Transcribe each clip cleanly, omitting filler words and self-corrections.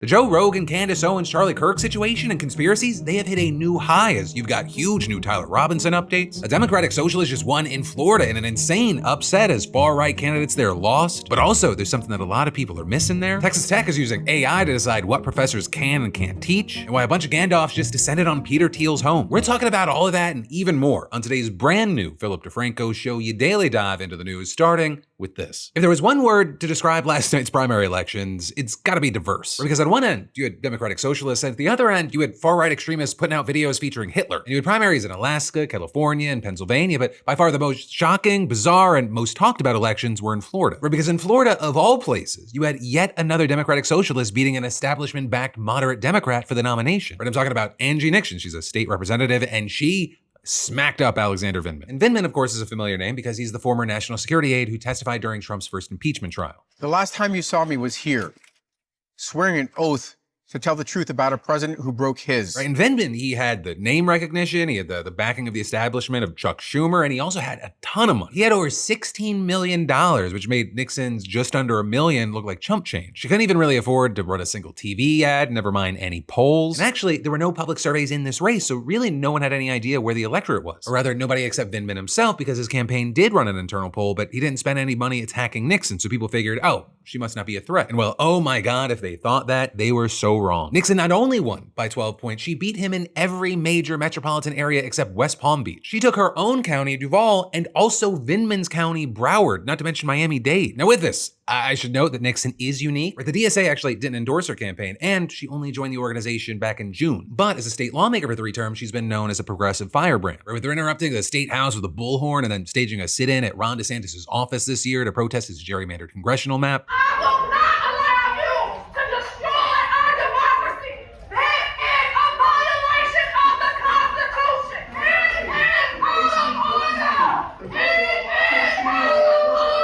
The Joe Rogan, Candace Owens, Charlie Kirk situation and Conspiracies, they have hit a new high as you've got huge new Tyler Robinson updates. A Democratic Socialist just won in Florida in an insane upset as far-right candidates there lost. But also, there's something that a lot of people are missing there. Texas Tech is using AI to decide what professors can and can't teach, and why a bunch of Gandalfs just descended on Peter Thiel's home. We're talking about all of that and even more on today's brand new Philip DeFranco show. You daily dive into the news, starting with this. If there was one word to describe last night's primary elections, it's gotta be diverse. Because on one end, you had Democratic Socialists, and at the other end, you had far-right extremists putting out videos featuring Hitler. And you had primaries in Alaska, California, and Pennsylvania, but by far the most shocking, bizarre, and most talked about elections were in Florida. Because in Florida, of all places, you had yet another Democratic Socialist beating an establishment-backed moderate Democrat for the nomination. I'm talking about Angie Nixon. She's a state representative, and she smacked up Alexander Vindman. And Vindman, of course, is a familiar name because he's the former national security aide who testified during Trump's first impeachment trial. The last time you saw me was here, swearing an oath to tell the truth about a president who broke his. Right, and Vindman, he had the name recognition, he had the backing of the establishment of Chuck Schumer, and he also had a ton of money. He had over $16 million, which made Nixon's just under $1 million look like chump change. She couldn't even really afford to run a single TV ad, never mind any polls. And actually, there were no public surveys in this race, so really no one had any idea where the electorate was. Or rather, nobody except Vindman himself, because his campaign did run an internal poll, but he didn't spend any money attacking Nixon, so people figured, oh, she must not be a threat. And well, oh my God, if they thought that, they were so wrong. Nixon not only won by 12 points, she beat him in every major metropolitan area except West Palm Beach. She took her own county, Duval, and also Vindman's county, Broward, not to mention Miami-Dade. Now with this, I should note that Nixon is unique. The DSA actually didn't endorse her campaign, and she only joined the organization back in June. But as a state lawmaker for 3 terms, she's been known as a progressive firebrand. With her interrupting the state house with a bullhorn and then staging a sit-in at Ron DeSantis' office this year to protest his gerrymandered congressional map. I will not allow you to destroy our democracy. That is a violation of the Constitution. It is out of order. It is out of order.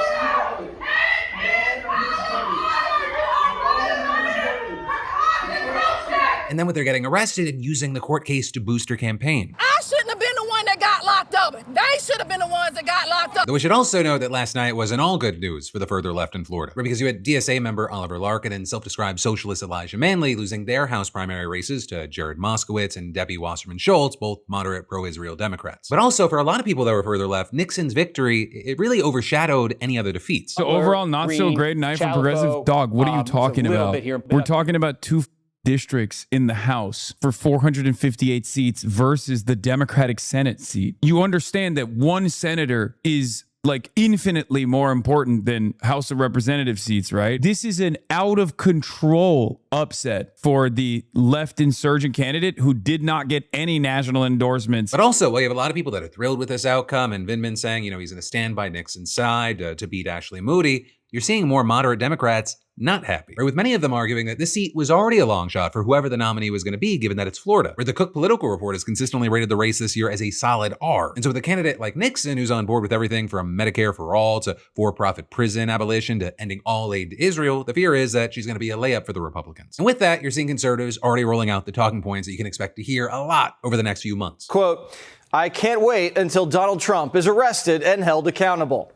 And then with her getting arrested and using the court case to boost her campaign. I shouldn't have been the one that got locked up. They should have been the ones that got locked up. Though we should also note that last night wasn't all good news for the further left in Florida, because you had DSA member Oliver Larkin and self-described socialist Elijah Manley losing their House primary races to Jared Moskowitz and Debbie Wasserman Schultz, both moderate pro-Israel Democrats. But also for a lot of people that were further left, Nixon's victory, it really overshadowed any other defeats. So overall, not so great night for progressive. Dog, what are you talking about? We're talking about 2 districts in the House for 458 seats versus the Democratic Senate seat. You understand that one senator is like infinitely more important than House of Representative seats, right? This is an out of control upset for the left insurgent candidate who did not get any national endorsements. But also, well, you have a lot of people that are thrilled with this outcome, and Vindman saying, you know, he's going to stand by Nixon's side to beat Ashley Moody. You're seeing more moderate Democrats not happy, with many of them arguing that this seat was already a long shot for whoever the nominee was going to be, given that it's Florida, where the Cook Political Report has consistently rated the race this year as a solid R. And so with a candidate like Nixon, who's on board with everything from Medicare for all to for-profit prison abolition to ending all aid to Israel, the fear is that she's going to be a layup for the Republicans. And with that, you're seeing conservatives already rolling out the talking points that you can expect to hear a lot over the next few months. Quote, I can't wait until Donald Trump is arrested and held accountable.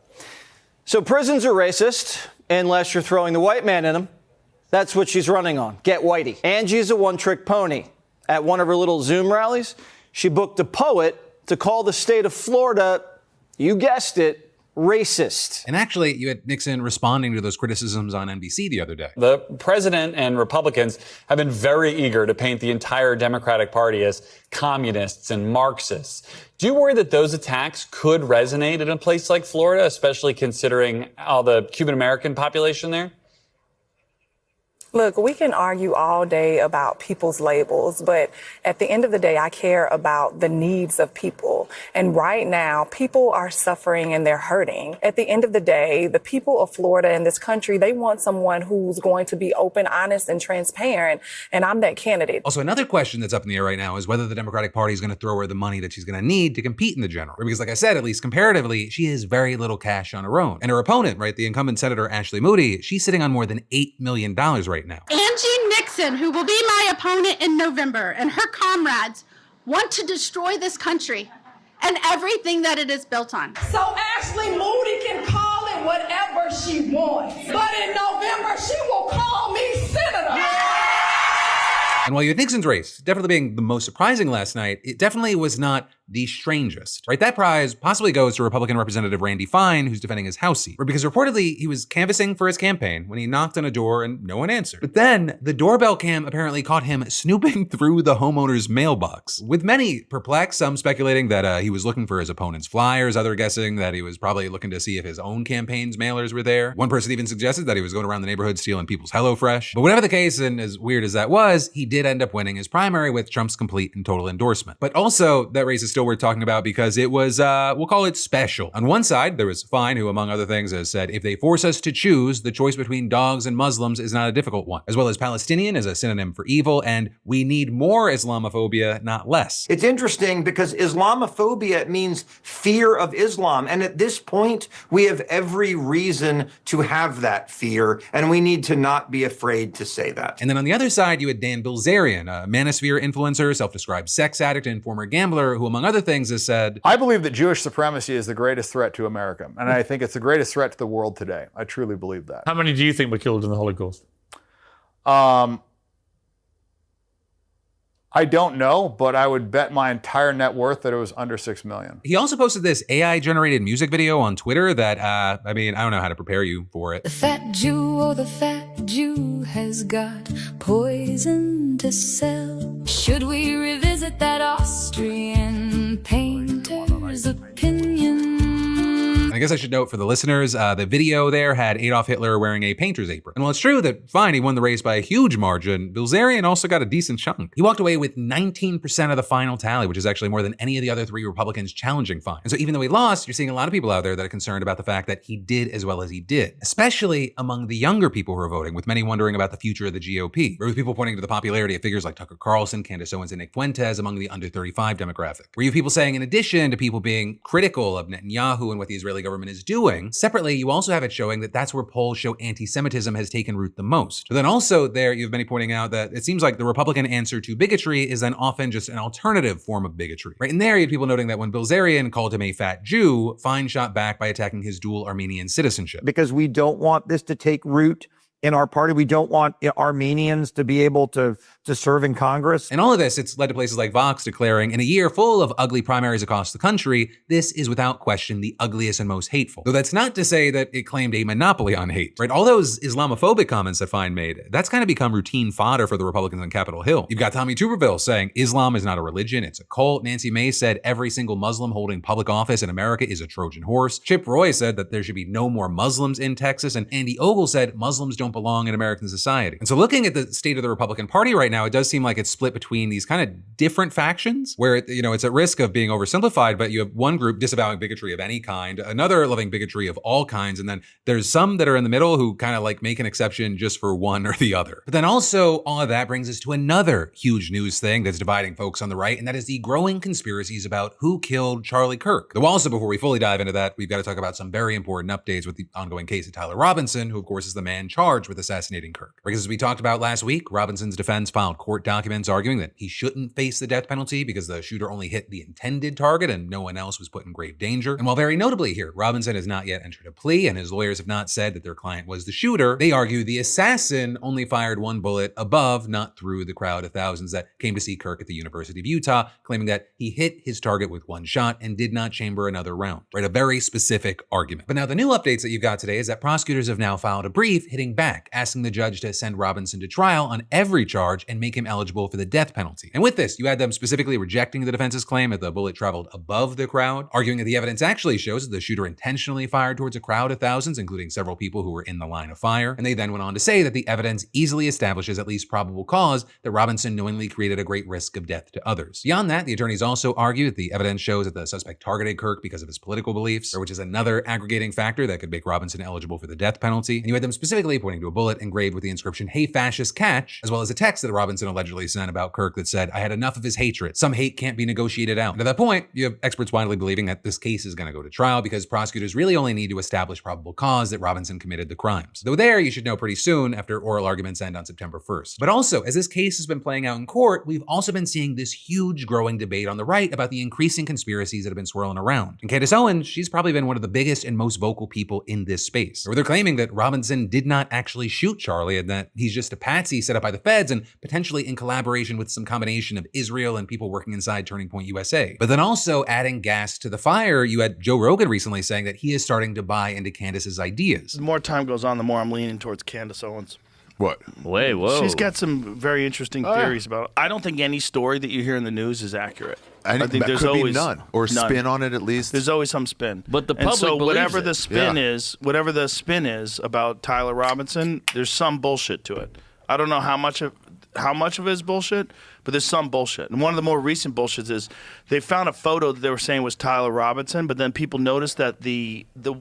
So prisons are racist unless you're throwing the white man in them. That's what she's running on. Get whitey. Angie's a one-trick pony. At one of her little Zoom rallies, she booked a poet to call the state of Florida, you guessed it, racist. And actually, you had Nixon responding to those criticisms on NBC the other day. The president and Republicans have been very eager to paint the entire Democratic Party as communists and Marxists. Do you worry that those attacks could resonate in a place like Florida, especially considering all the Cuban American population there? Look, we can argue all day about people's labels, but at the end of the day, I care about the needs of people. And right now, people are suffering and they're hurting. At the end of the day, the people of Florida and this country, they want someone who's going to be open, honest, and transparent. And I'm that candidate. Also, another question that's up in the air right now is whether the Democratic Party is going to throw her the money that she's going to need to compete in the general. Because like I said, at least comparatively, she has very little cash on her own. And her opponent, right, the incumbent Senator Ashley Moody, she's sitting on more than $8 million right now. Angie Nixon, who will be my opponent in November, and her comrades want to destroy this country and everything that it is built on. So Ashley Moody can call it whatever she wants. But in November, she will call me senator. Yeah! And while you had Nixon's race definitely being the most surprising last night, it definitely was not the strangest, right? That prize possibly goes to Republican Representative Randy Fine, who's defending his House seat, because reportedly he was canvassing for his campaign when he knocked on a door and no one answered. But then the doorbell cam apparently caught him snooping through the homeowner's mailbox, with many perplexed, some speculating that he was looking for his opponent's flyers, others guessing that he was probably looking to see if his own campaign's mailers were there. One person even suggested that he was going around the neighborhood stealing people's HelloFresh. But whatever the case, and as weird as that was, he did end up winning his primary with Trump's complete and total endorsement. But also, that race is still worth talking about because it was, we'll call it special. On one side, there was Fine, who among other things has said, if they force us to choose, the choice between dogs and Muslims is not a difficult one, as well as Palestinian as a synonym for evil, and we need more Islamophobia, not less. It's interesting because Islamophobia means fear of Islam. And at this point, we have every reason to have that fear, and we need to not be afraid to say that. And then on the other side, you had Dan Bilzerian, a manosphere influencer, self-described sex addict and former gambler, who among other things has said, I believe that Jewish supremacy is the greatest threat to America. And I think it's the greatest threat to the world today. I truly believe that. How many do you think were killed in the Holocaust? I don't know, but I would bet my entire net worth that it was under 6 million. He also posted this AI-generated music video on Twitter that, I don't know how to prepare you for it. The fat Jew, oh, the fat Jew has got poison to sell. Should we revisit that Austrian painter's opinion? And I guess I should note for the listeners, the video there had Adolf Hitler wearing a painter's apron. And while it's true that Fine, he won the race by a huge margin, Bilzerian also got a decent chunk. He walked away with 19% of the final tally, which is actually more than any of the other three Republicans challenging Fine. And so even though he lost, you're seeing a lot of people out there that are concerned about the fact that he did as well as he did, especially among the younger people who are voting, with many wondering about the future of the GOP, or with people pointing to the popularity of figures like Tucker Carlson, Candace Owens, and Nick Fuentes among the under 35 demographic. Where you have people saying, in addition to people being critical of Netanyahu and what the Israeli government is doing, separately, you also have it showing that that's where polls show anti-Semitism has taken root the most. But then also there, you have many pointing out that it seems like the Republican answer to bigotry is then often just an alternative form of bigotry. Right? And there, you had people noting that when Bilzerian called him a fat Jew, Fine shot back by attacking his dual Armenian citizenship. Because we don't want this to take root in our party. We don't want Armenians to be able to serve in Congress. And all of this, it's led to places like Vox declaring, in a year full of ugly primaries across the country, this is without question the ugliest and most hateful. Though that's not to say that it claimed a monopoly on hate, right? All those Islamophobic comments that Fine made, that's kind of become routine fodder for the Republicans on Capitol Hill. You've got Tommy Tuberville saying Islam is not a religion, it's a cult. Nancy Mace said every single Muslim holding public office in America is a Trojan horse. Chip Roy said that there should be no more Muslims in Texas. And Andy Ogle said Muslims don't belong in American society. And so looking at the state of the Republican Party right now, it does seem like it's split between these kind of different factions where it's at risk of being oversimplified, but you have one group disavowing bigotry of any kind, another loving bigotry of all kinds, and then there's some that are in the middle who kind of like make an exception just for one or the other. But then also all of that brings us to another huge news thing that's dividing folks on the right, and that is the growing conspiracies about who killed Charlie Kirk. Though also, before we fully dive into that, we've got to talk about some very important updates with the ongoing case of Tyler Robinson, who of course is the man charged with assassinating Kirk. Because as we talked about last week, Robinson's defense filed court documents arguing that he shouldn't face the death penalty because the shooter only hit the intended target and no one else was put in grave danger. And while very notably here, Robinson has not yet entered a plea and his lawyers have not said that their client was the shooter, they argue the assassin only fired one bullet above, not through the crowd of thousands that came to see Kirk at the University of Utah, claiming that he hit his target with one shot and did not chamber another round. Right, a very specific argument. But now the new updates that you've got today is that prosecutors have now filed a brief hitting back, asking the judge to send Robinson to trial on every charge and make him eligible for the death penalty. And with this, you had them specifically rejecting the defense's claim that the bullet traveled above the crowd, arguing that the evidence actually shows that the shooter intentionally fired towards a crowd of thousands, including several people who were in the line of fire. And they then went on to say that the evidence easily establishes at least probable cause that Robinson knowingly created a great risk of death to others. Beyond that, the attorneys also argue that the evidence shows that the suspect targeted Kirk because of his political beliefs, which is another aggregating factor that could make Robinson eligible for the death penalty. And you had them specifically pointing to a bullet engraved with the inscription, "Hey fascist, catch," as well as a text that Robinson allegedly sent about Kirk that said, "I had enough of his hatred. Some hate can't be negotiated out." And at that point, you have experts widely believing that this case is going to go to trial because prosecutors really only need to establish probable cause that Robinson committed the crimes. Though there, you should know pretty soon after oral arguments end on September 1st. But also, as this case has been playing out in court, we've also been seeing this huge growing debate on the right about the increasing conspiracies that have been swirling around. And Candace Owens, she's probably been one of the biggest and most vocal people in this space, where they're claiming that Robinson did not actually actually shoot Charlie and that he's just a patsy set up by the feds and potentially in collaboration with some combination of Israel and people working inside Turning Point USA. But then also adding gas to the fire, you had Joe Rogan recently saying that he is starting to buy into Candace's ideas. The more time goes on, the more I'm leaning towards Candace Owens. What? Wait, whoa. She's got some very interesting theories about it. I don't think any story that you hear in the news is accurate. I think there's always none or spin on it at least. There's always some spin. But the public so whatever believes the spin is about Tyler Robinson, there's some bullshit to it. I don't know how much of it is bullshit, but there's some bullshit. And one of the more recent bullshits is they found a photo that they were saying was Tyler Robinson, but then people noticed that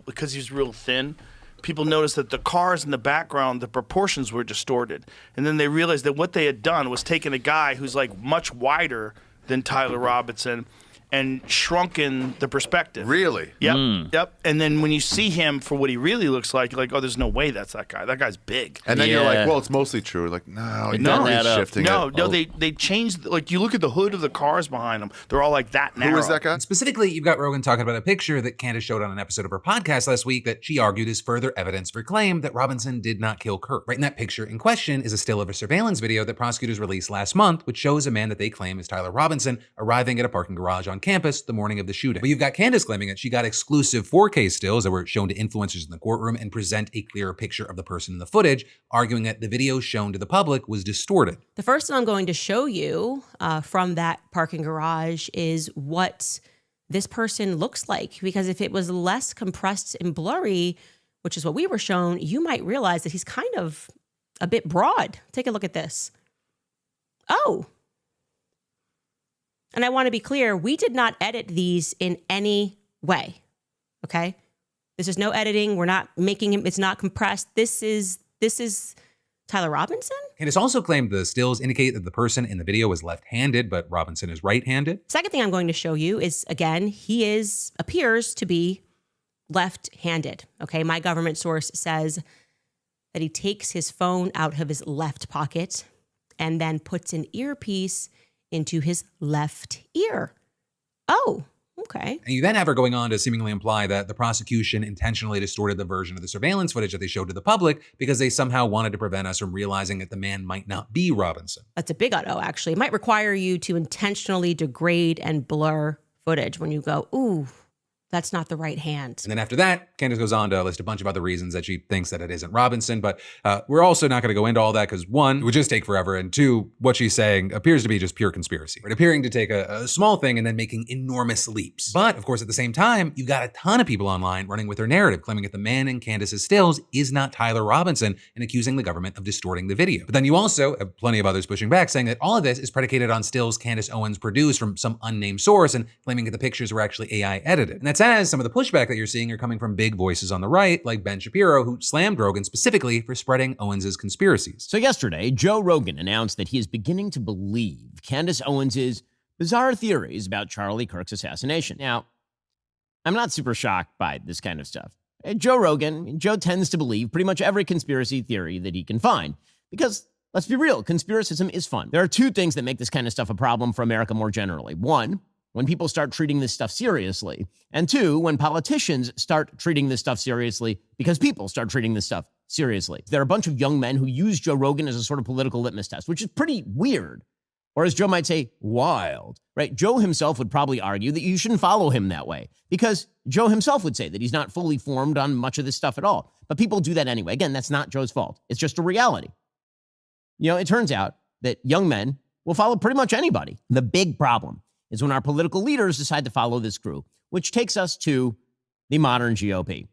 because he's real thin, people noticed that the cars in the background, the proportions were distorted. And then they realized that what they had done was taken a guy who's like much wider than Tyler Robinson and shrunken the perspective. Really? Yep. Yep. And then when you see him for what he really looks like, you're like, oh, there's no way that's that guy. That guy's big. And then you're like, well, it's mostly true. Like, no, he's shifting it. No, they changed. Like, you look at the hood of the cars behind them; they're all like that narrow. Who is that guy? And specifically, you've got Rogan talking about a picture that Candace showed on an episode of her podcast last week that she argued is further evidence for her claim that Robinson did not kill Kirk. Right in that picture in question is a still of a surveillance video that prosecutors released last month, which shows a man that they claim is Tyler Robinson arriving at a parking garage on campus the morning of the shooting. But you've got Candace claiming that she got exclusive 4K stills that were shown to influencers in the courtroom and present a clearer picture of the person in the footage, arguing that the video shown to the public was distorted. The first thing I'm going to show you from that parking garage is what this person looks like, because if it was less compressed and blurry, which is what we were shown, you might realize that he's kind of a bit broad. Take a look at this. Oh. And I want to be clear, we did not edit these in any way, okay? This is no editing. We're not making him, it's not compressed. This is Tyler Robinson? Candace also claimed the stills indicate that the person in the video was left-handed, but Robinson is right-handed. Second thing I'm going to show you is, again, he appears to be left-handed, okay? My government source says that he takes his phone out of his left pocket and then puts an earpiece into his left ear. Oh, okay. And you then have her going on to seemingly imply that the prosecution intentionally distorted the version of the surveillance footage that they showed to the public because they somehow wanted to prevent us from realizing that the man might not be Robinson. That's a big auto, actually. It might require you to intentionally degrade and blur footage when you go, ooh, that's not the right hand. And then after that, Candace goes on to list a bunch of other reasons that she thinks that it isn't Robinson, but we're also not going to go into all that because one, it would just take forever, and two, what she's saying appears to be just pure conspiracy. Right? Appearing to take a small thing and then making enormous leaps. But of course, at the same time, you've got a ton of people online running with her narrative, claiming that the man in Candace's stills is not Tyler Robinson and accusing the government of distorting the video. But then you also have plenty of others pushing back, saying that all of this is predicated on stills Candace Owens produced from some unnamed source and claiming that the pictures were actually AI edited. And that's as some of the pushback that you're seeing are coming from big voices on the right, like Ben Shapiro, who slammed Rogan specifically for spreading Owens's conspiracies. So yesterday, Joe Rogan announced that he is beginning to believe Candace Owens's bizarre theories about Charlie Kirk's assassination. Now, I'm not super shocked by this kind of stuff. Joe tends to believe pretty much every conspiracy theory that he can find because, let's be real, conspiracism is fun. There are two things that make this kind of stuff a problem for America more generally. One, when people start treating this stuff seriously. And two, when politicians start treating this stuff seriously because people start treating this stuff seriously. There are a bunch of young men who use Joe Rogan as a sort of political litmus test, which is pretty weird. Or as Joe might say, wild, right? Joe himself would probably argue that you shouldn't follow him that way because Joe himself would say that he's not fully formed on much of this stuff at all. But people do that anyway. Again, that's not Joe's fault. It's just a reality. You know, it turns out that young men will follow pretty much anybody. The big problem is when our political leaders decide to follow this group, which takes us to the modern GOP.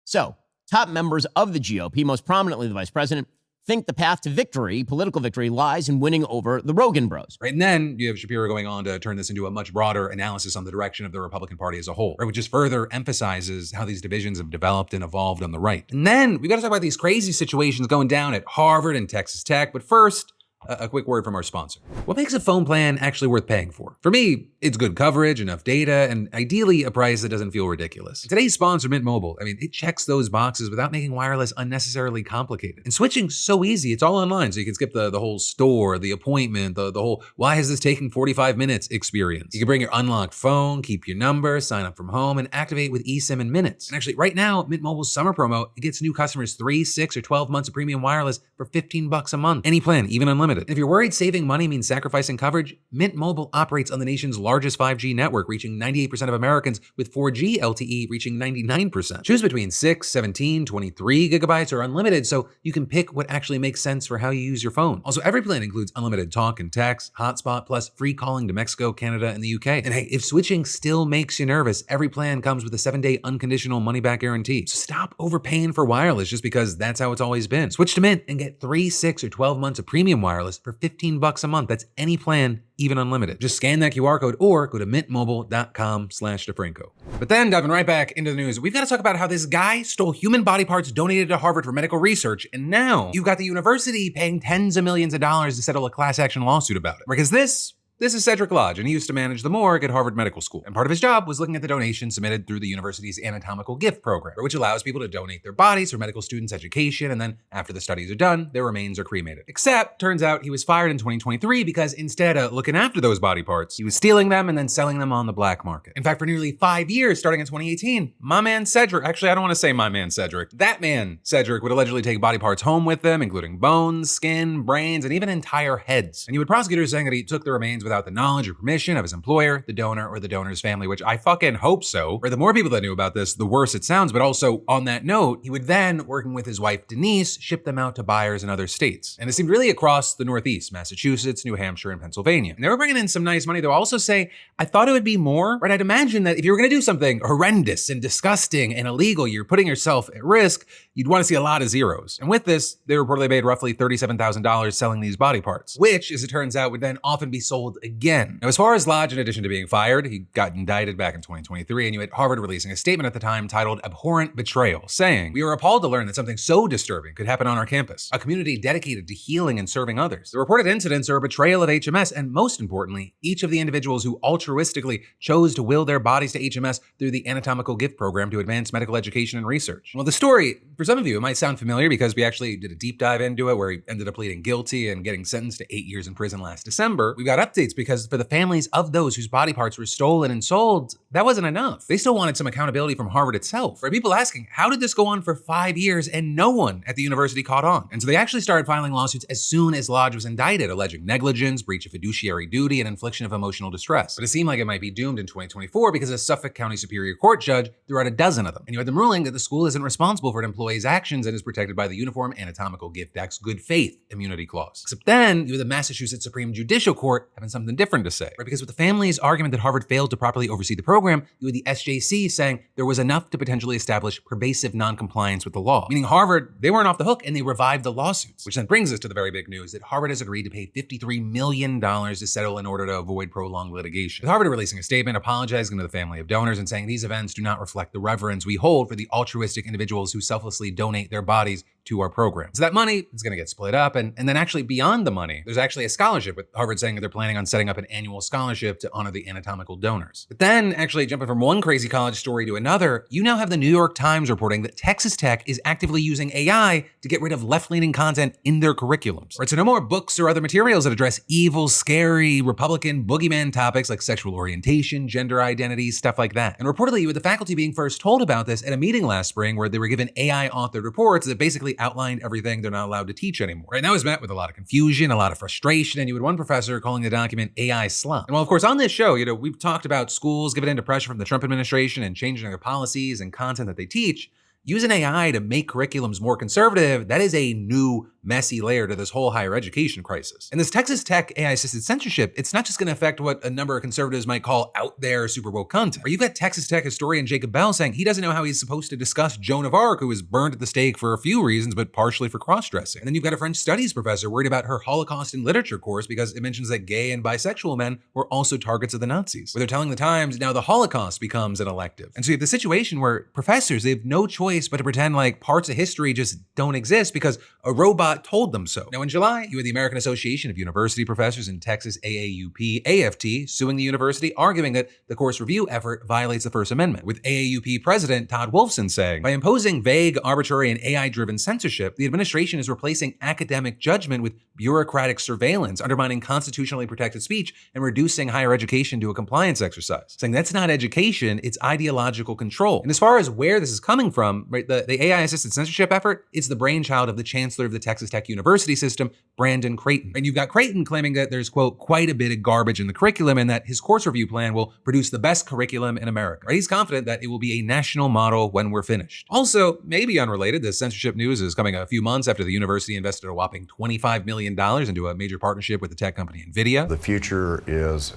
So, top members of the GOP, most prominently the vice president, think the path to victory, political victory, lies in winning over the Rogan bros. Right, and then you have Shapiro going on to turn this into a much broader analysis on the direction of the Republican Party as a whole, right, which just further emphasizes how these divisions have developed and evolved on the right. And then we got to talk about these crazy situations going down at Harvard and Texas Tech, but first, A quick word from our sponsor. What makes a phone plan actually worth paying for? For me, it's good coverage, enough data, and ideally a price that doesn't feel ridiculous. And today's sponsor, Mint Mobile, it checks those boxes without making wireless unnecessarily complicated. And switching's so easy, it's all online, so you can skip the whole store, the appointment, the whole why is this taking 45 minutes experience. You can bring your unlocked phone, keep your number, sign up from home, and activate with eSIM in minutes. And actually, right now, Mint Mobile's summer promo, it gets new customers 3, 6, or 12 months of premium wireless for $15 a month. Any plan, even unlimited. If you're worried saving money means sacrificing coverage, Mint Mobile operates on the nation's largest 5G network, reaching 98% of Americans, with 4G LTE reaching 99%. Choose between 6, 17, 23 gigabytes or unlimited, so you can pick what actually makes sense for how you use your phone. Also, every plan includes unlimited talk and text, hotspot, plus free calling to Mexico, Canada, and the UK. And hey, if switching still makes you nervous, every plan comes with a 7-day unconditional money-back guarantee. So stop overpaying for wireless just because that's how it's always been. Switch to Mint and get 3, 6, or 12 months of premium wireless for $15 a month. That's any plan, even unlimited. Just scan that QR code or go to mintmobile.com/DeFranco. But then diving right back into the news, we've got to talk about how this guy stole human body parts donated to Harvard for medical research, and now you've got the university paying tens of millions of dollars to settle a class action lawsuit about it. Because this is Cedric Lodge, and he used to manage the morgue at Harvard Medical School. And part of his job was looking at the donations submitted through the university's anatomical gift program, which allows people to donate their bodies for medical students' education, and then after the studies are done, their remains are cremated. Except, turns out he was fired in 2023 because instead of looking after those body parts, he was stealing them and then selling them on the black market. In fact, for nearly 5 years, starting in 2018, my man Cedric, actually I don't want to say my man Cedric, that man Cedric would allegedly take body parts home with him, including bones, skin, brains, and even entire heads. And he would prosecutors saying that he took the remains without the knowledge or permission of his employer, the donor, or the donor's family, which I fucking hope so. Or the more people that knew about this, the worse it sounds. But also, on that note, he would then, working with his wife Denise, ship them out to buyers in other states. And it seemed really across the Northeast, Massachusetts, New Hampshire, and Pennsylvania. And they were bringing in some nice money. They'll also say, I thought it would be more, right? I'd imagine that if you were gonna do something horrendous and disgusting and illegal, you're putting yourself at risk, you'd want to see a lot of zeros. And with this, they reportedly made roughly $37,000 selling these body parts, which, as it turns out, would then often be sold again. Now, as far as Lodge, in addition to being fired, he got indicted back in 2023, and you had Harvard releasing a statement at the time titled Abhorrent Betrayal, saying, "We are appalled to learn that something so disturbing could happen on our campus, a community dedicated to healing and serving others. The reported incidents are a betrayal of HMS, and most importantly, each of the individuals who altruistically chose to will their bodies to HMS through the anatomical gift program to advance medical education and research." Well, the story, for some of you, it might sound familiar because we actually did a deep dive into it where he ended up pleading guilty and getting sentenced to 8 years in prison last December. We got updates because for the families of those whose body parts were stolen and sold, that wasn't enough. They still wanted some accountability from Harvard itself. Right? People asking, how did this go on for 5 years and no one at the university caught on? And so they actually started filing lawsuits as soon as Lodge was indicted, alleging negligence, breach of fiduciary duty, and infliction of emotional distress. But it seemed like it might be doomed in 2024 because a Suffolk County Superior Court judge threw out a dozen of them. And you had them ruling that the school isn't responsible for an employee's actions and is protected by the Uniform Anatomical Gift Act's good faith immunity clause. Except then, you had the Massachusetts Supreme Judicial Court having something different to say. Right? Because with the family's argument that Harvard failed to properly oversee the program, you had the SJC saying there was enough to potentially establish pervasive noncompliance with the law. Meaning Harvard, they weren't off the hook and they revived the lawsuits. Which then brings us to the very big news that Harvard has agreed to pay $53 million to settle in order to avoid prolonged litigation. With Harvard releasing a statement apologizing to the family of donors and saying these events do not reflect the reverence we hold for the altruistic individuals who selflessly donate their bodies to our program. So that money is going to get split up. And then actually beyond the money, there's actually a scholarship with Harvard saying that they're planning on setting up an annual scholarship to honor the anatomical donors. But then actually jumping from one crazy college story to another, you now have the New York Times reporting that Texas Tech is actively using AI to get rid of left-leaning content in their curriculums. Right, so no more books or other materials that address evil, scary, Republican boogeyman topics like sexual orientation, gender identity, stuff like that. And reportedly, you had the faculty being first told about this at a meeting last spring where they were given AI-authored reports that basically outlined everything they're not allowed to teach anymore. Right, and that was met with a lot of confusion, a lot of frustration, and you had one professor calling the document AI slop. And while of course on this show, we've talked about schools giving in to pressure from the Trump administration and changing their policies and content that they teach, using AI to make curriculums more conservative, that is a new messy layer to this whole higher education crisis. And this Texas Tech AI-assisted censorship, it's not just going to affect what a number of conservatives might call out there super woke content. Or you've got Texas Tech historian Jacob Bell saying he doesn't know how he's supposed to discuss Joan of Arc, who was burned at the stake for a few reasons, but partially for cross-dressing. And then you've got a French studies professor worried about her Holocaust and literature course because it mentions that gay and bisexual men were also targets of the Nazis. Where they're telling the Times now the Holocaust becomes an elective. And so you have the situation where professors, they have no choice but to pretend like parts of history just don't exist because a robot told them so. Now, in July, you had the American Association of University Professors in Texas, AAUP, AFT, suing the university, arguing that the course review effort violates the First Amendment, with AAUP President Todd Wolfson saying, by imposing vague, arbitrary, and AI-driven censorship, the administration is replacing academic judgment with bureaucratic surveillance, undermining constitutionally protected speech and reducing higher education to a compliance exercise. Saying that's not education, it's ideological control. And as far as where this is coming from, right, the AI-assisted censorship effort, it's the brainchild of the chancellor of the Texas Tech University system, Brandon Creighton. And you've got Creighton claiming that there's, quote, quite a bit of garbage in the curriculum and that his course review plan will produce the best curriculum in America. Right? He's confident that it will be a national model when we're finished. Also, maybe unrelated, this censorship news is coming a few months after the university invested a whopping $25 million into a major partnership with the tech company NVIDIA. The future is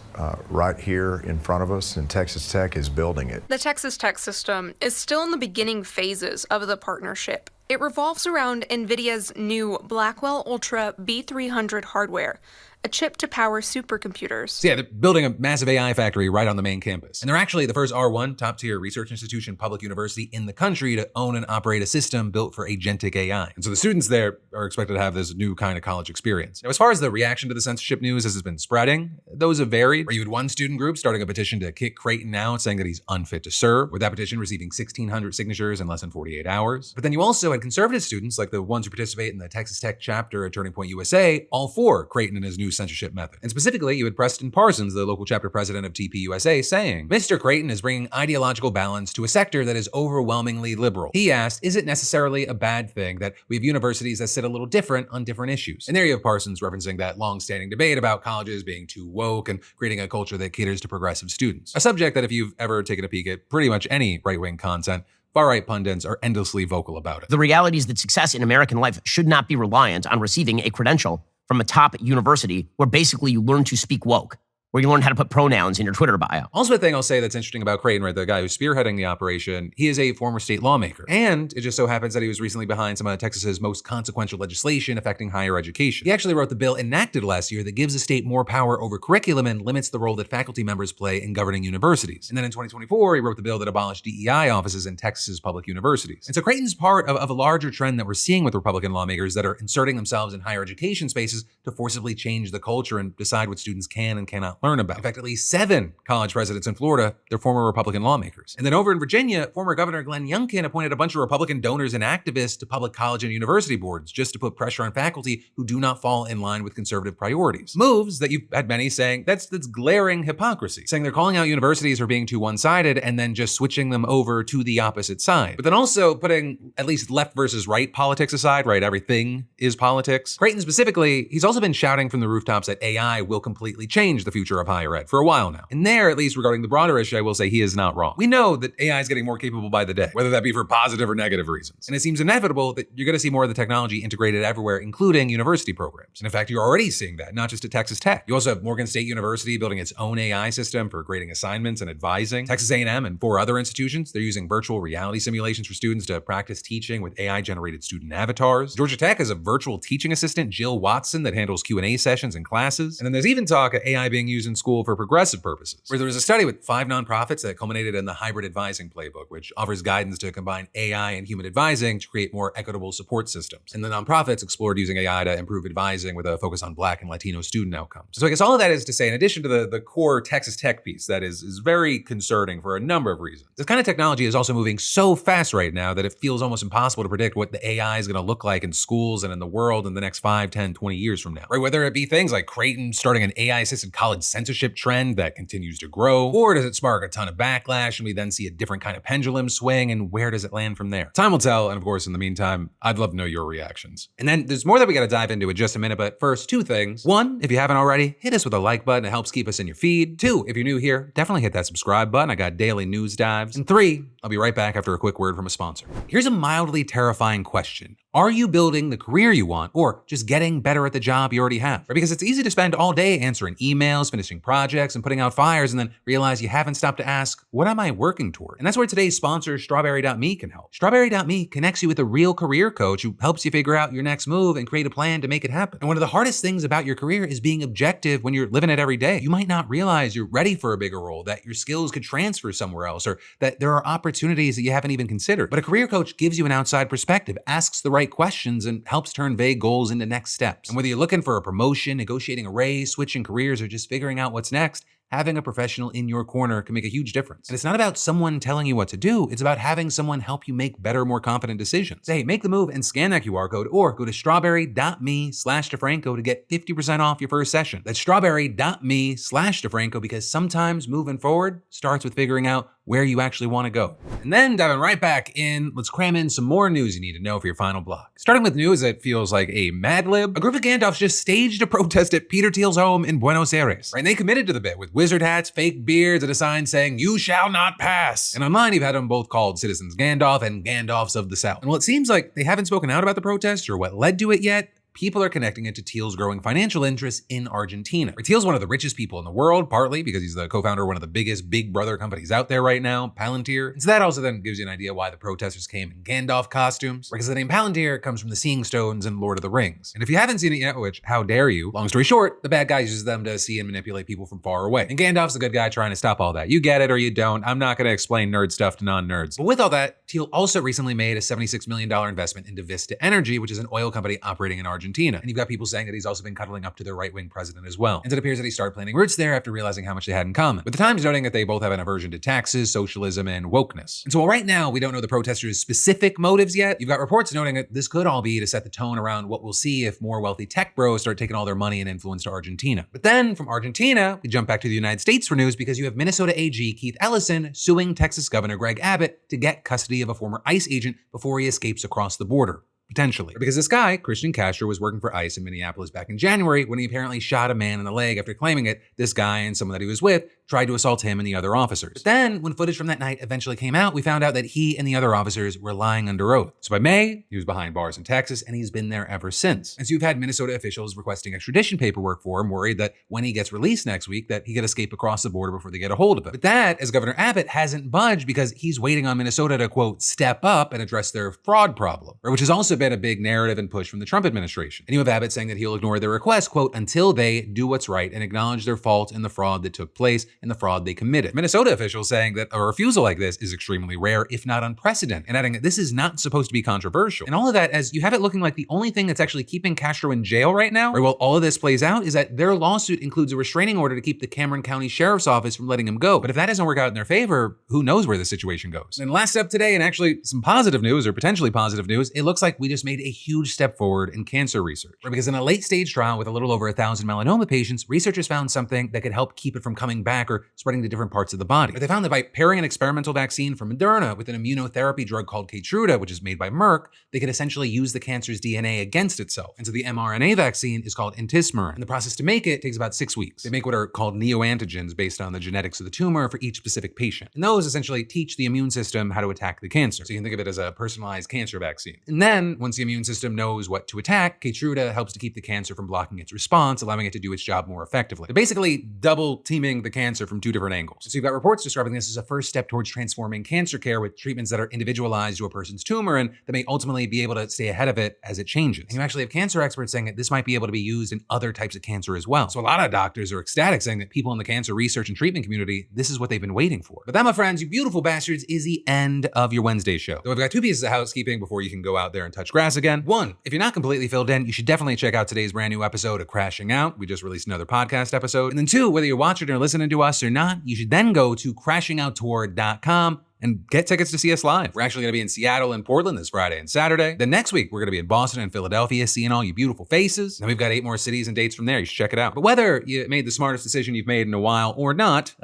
right here in front of us, and Texas Tech is building it. The Texas Tech system is still in the beginning phases of the partnership. It revolves around NVIDIA's new Blackwell Ultra B300 hardware, a chip to power supercomputers. So yeah, they're building a massive AI factory right on the main campus. And they're actually the first R1 top-tier research institution public university in the country to own and operate a system built for agentic AI. And so the students there are expected to have this new kind of college experience. Now, as far as the reaction to the censorship news as it's been spreading, those have varied. Where you had one student group starting a petition to kick Creighton out, saying that he's unfit to serve, with that petition receiving 1,600 signatures in less than 48 hours. But then you also had conservative students, like the ones who participate in the Texas Tech chapter at Turning Point USA, all for Creighton and his new censorship method. And specifically, you had Preston Parsons, the local chapter president of TPUSA, saying, Mr. Creighton is bringing ideological balance to a sector that is overwhelmingly liberal. He asked, is it necessarily a bad thing that we have universities that sit a little different on different issues? And there you have Parsons referencing that long-standing debate about colleges being too woke and creating a culture that caters to progressive students. A subject that if you've ever taken a peek at pretty much any right-wing content, far-right pundits are endlessly vocal about it. The reality is that success in American life should not be reliant on receiving a credential from a top university where basically you learn to speak woke, where you learn how to put pronouns in your Twitter bio. Also, a thing I'll say that's interesting about Creighton, right, the guy who's spearheading the operation, he is a former state lawmaker. And it just so happens that he was recently behind some of Texas's most consequential legislation affecting higher education. He actually wrote the bill enacted last year that gives the state more power over curriculum and limits the role that faculty members play in governing universities. And then in 2024, he wrote the bill that abolished DEI offices in Texas's public universities. And so Creighton's part of a larger trend that we're seeing with Republican lawmakers that are inserting themselves in higher education spaces to forcibly change the culture and decide what students can and cannot learn about. In fact, at least 7 college presidents in Florida, they're former Republican lawmakers. And then over in Virginia, former Governor Glenn Youngkin appointed a bunch of Republican donors and activists to public college and university boards just to put pressure on faculty who do not fall in line with conservative priorities. Moves that you've had many saying that's glaring hypocrisy, saying they're calling out universities for being too one-sided and then just switching them over to the opposite side. But then also putting at least left versus right politics aside, right? Everything is politics. Creighton specifically, he's also been shouting from the rooftops that AI will completely change the future of higher ed for a while now. And there, at least regarding the broader issue, I will say he is not wrong. We know that AI is getting more capable by the day, whether that be for positive or negative reasons. And it seems inevitable that you're going to see more of the technology integrated everywhere, including university programs. And in fact, you're already seeing that, not just at Texas Tech. You also have Morgan State University building its own AI system for grading assignments and advising. Texas A&M and 4 other institutions, they're using virtual reality simulations for students to practice teaching with AI-generated student avatars. Georgia Tech has a virtual teaching assistant, Jill Watson, that handles Q&A sessions in classes. And then there's even talk of AI being used in school for progressive purposes, where there was a study with 5 nonprofits that culminated in the hybrid advising playbook, which offers guidance to combine AI and human advising to create more equitable support systems. And the nonprofits explored using AI to improve advising with a focus on Black and Latino student outcomes. So I guess all of that is to say, in addition to the core Texas Tech piece that is very concerning for a number of reasons, this kind of technology is also moving so fast right now that it feels almost impossible to predict what the AI is going to look like in schools and in the world in the next 5, 10, 20 years from now, right? Whether it be things like Creighton starting an AI-assisted college censorship trend that continues to grow, or does it spark a ton of backlash and we then see a different kind of pendulum swing, and where does it land from there? Time will tell, and of course, in the meantime, I'd love to know your reactions. And then there's more that we got to dive into in just a minute, but first, 2 things. 1, if you haven't already, hit us with a like button. It helps keep us in your feed. 2, if you're new here, definitely hit that subscribe button. I got daily news dives. And 3, I'll be right back after a quick word from a sponsor. Here's a mildly terrifying question. Are you building the career you want, or just getting better at the job you already have? Right? Because it's easy to spend all day answering emails, finishing projects, and putting out fires, and then realize you haven't stopped to ask, what am I working toward? And that's where today's sponsor, Strawberry.me, can help. Strawberry.me connects you with a real career coach who helps you figure out your next move and create a plan to make it happen. And one of the hardest things about your career is being objective when you're living it every day. You might not realize you're ready for a bigger role, that your skills could transfer somewhere else, or that there are opportunities that you haven't even considered. But a career coach gives you an outside perspective, asks the right right questions and helps turn vague goals into next steps. And whether you're looking for a promotion, negotiating a raise, switching careers, or just figuring out what's next, having a professional in your corner can make a huge difference. And it's not about someone telling you what to do, it's about having someone help you make better, more confident decisions. Hey, make the move and scan that QR code or go to strawberry.me/DeFranco to get 50% off your first session. That's strawberry.me/DeFranco, because sometimes moving forward starts with figuring out where you actually want to go. And then diving right back in, let's cram in some more news you need to know for your final block. Starting with news that feels like a Mad Lib, a group of Gandalfs just staged a protest at Peter Thiel's home in Buenos Aires. Right? And they committed to the bit with wizard hats, fake beards, and a sign saying, "You shall not pass." And online, you've had them both called Citizens Gandalf and Gandalfs of the South. And while it seems like they haven't spoken out about the protest or what led to it yet, people are connecting it to Thiel's growing financial interests in Argentina. Thiel's one of the richest people in the world, partly because he's the co-founder of one of the biggest Big Brother companies out there right now, Palantir. And so that also then gives you an idea why the protesters came in Gandalf costumes, because the name Palantir comes from the Seeing Stones in Lord of the Rings. And if you haven't seen it yet, which, how dare you, long story short, the bad guy uses them to see and manipulate people from far away. And Gandalf's the good guy trying to stop all that. You get it or you don't. I'm not gonna explain nerd stuff to non-nerds. But with all that, Thiel also recently made a $76 million investment into Vista Energy, which is an oil company operating in Argentina. And you've got people saying that he's also been cuddling up to their right-wing president as well. And it appears that he started planting roots there after realizing how much they had in common. With the Times noting that they both have an aversion to taxes, socialism, and wokeness. And so while right now we don't know the protesters' specific motives yet, you've got reports noting that this could all be to set the tone around what we'll see if more wealthy tech bros start taking all their money and influence to Argentina. But then from Argentina, we jump back to the United States for news because you have Minnesota AG Keith Ellison suing Texas Governor Greg Abbott to get custody of a former ICE agent before he escapes across the border. Potentially. Because this guy, Christian Castro, was working for ICE in Minneapolis back in January when he apparently shot a man in the leg after claiming it. This guy and someone that he was with tried to assault him and the other officers. But then, when footage from that night eventually came out, we found out that he and the other officers were lying under oath. So by May, he was behind bars in Texas, and he's been there ever since. And so you've had Minnesota officials requesting extradition paperwork for him, worried that when he gets released next week, that he could escape across the border before they get a hold of him. But that, as Governor Abbott, hasn't budged because he's waiting on Minnesota to, quote, step up and address their fraud problem, which has also been a big narrative and push from the Trump administration. And you have Abbott saying that he'll ignore their request, quote, until they do what's right and acknowledge their fault in the fraud that took place and the fraud they committed. Minnesota officials saying that a refusal like this is extremely rare, if not unprecedented, and adding that this is not supposed to be controversial. And all of that as you have it looking like the only thing that's actually keeping Castro in jail right now, or while all of this plays out, is that their lawsuit includes a restraining order to keep the Cameron County Sheriff's Office from letting him go. But if that doesn't work out in their favor, who knows where the situation goes. And last up today, and actually some positive news, or potentially positive news, it looks like we just made a huge step forward in cancer research. Because in a late stage trial with a little over 1,000 melanoma patients, researchers found something that could help keep it from coming back or spreading to different parts of the body. But they found that by pairing an experimental vaccine from Moderna with an immunotherapy drug called Keytruda, which is made by Merck, they could essentially use the cancer's DNA against itself. And so the mRNA vaccine is called intismeran. And the process to make it takes about 6 weeks. They make what are called neoantigens based on the genetics of the tumor for each specific patient. And those essentially teach the immune system how to attack the cancer. So you can think of it as a personalized cancer vaccine. And then, once the immune system knows what to attack, Keytruda helps to keep the cancer from blocking its response, allowing it to do its job more effectively. They're basically double teaming the cancer from two different angles. So you've got reports describing this as a first step towards transforming cancer care with treatments that are individualized to a person's tumor and that may ultimately be able to stay ahead of it as it changes. And you actually have cancer experts saying that this might be able to be used in other types of cancer as well. So a lot of doctors are ecstatic, saying that people in the cancer research and treatment community, this is what they've been waiting for. But that, my friends, you beautiful bastards, is the end of your Wednesday show. So I've got 2 pieces of housekeeping before you can go out there and touch grass again. 1, if you're not completely filled in, you should definitely check out today's brand new episode of Crashing Out. We just released another podcast episode. And then 2, whether you're watching or listening to us or not, you should then go to crashingouttour.com and get tickets to see us live. We're actually going to be in Seattle and Portland this Friday and Saturday. Then next week, we're going to be in Boston and Philadelphia, seeing all you beautiful faces. And we've got 8 more cities and dates from there. You should check it out. But whether you made the smartest decision you've made in a while or not,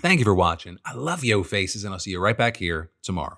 thank you for watching. I love yo faces, and I'll see you right back here tomorrow.